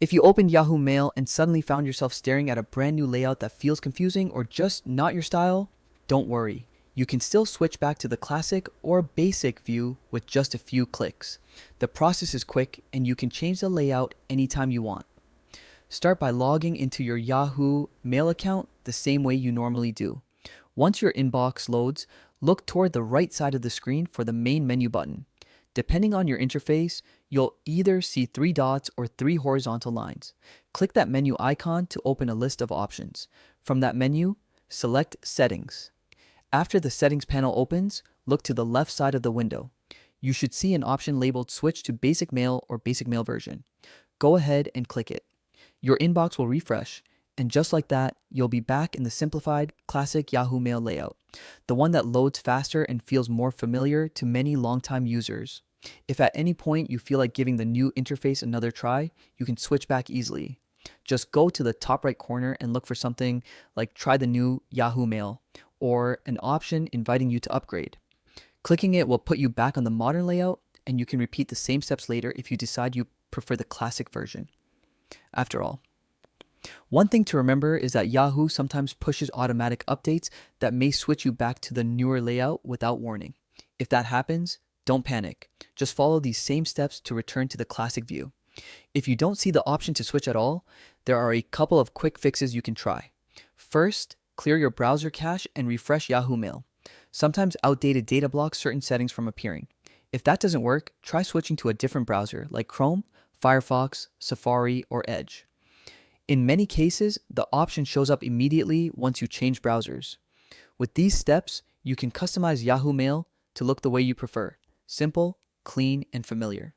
If you opened Yahoo Mail and suddenly found yourself staring at a brand new layout that feels confusing or just not your style, don't worry. You can still switch back to the classic or basic view with just a few clicks. The process is quick and you can change the layout anytime you want. Start by logging into your Yahoo Mail account the same way you normally do. Once your inbox loads, look toward the right side of the screen for the main menu button. Depending on your interface, you'll either see 3 dots or 3 horizontal lines. Click that menu icon to open a list of options. From that menu, select Settings. After the Settings panel opens, look to the left side of the window. You should see an option labeled Switch to Basic Mail or Basic Mail version. Go ahead and click it. Your inbox will refresh, and just like that, you'll be back in the simplified, classic Yahoo Mail layout, the one that loads faster and feels more familiar to many longtime users. If at any point you feel like giving the new interface another try, you can switch back easily. Just go to the top right corner and look for something like Try the new Yahoo Mail or an option inviting you to upgrade. Clicking it will put you back on the modern layout, and you can repeat the same steps later if you decide you prefer the classic version. After all, one thing to remember is that Yahoo sometimes pushes automatic updates that may switch you back to the newer layout without warning. If that happens, don't panic. Just follow these same steps to return to the classic view. If you don't see the option to switch at all, there are a couple of quick fixes you can try. First, clear your browser cache and refresh Yahoo Mail. Sometimes outdated data blocks certain settings from appearing. If that doesn't work, try switching to a different browser like Chrome, Firefox, Safari, or Edge. In many cases, the option shows up immediately once you change browsers. With these steps, you can customize Yahoo Mail to look the way you prefer: simple, clean, and familiar.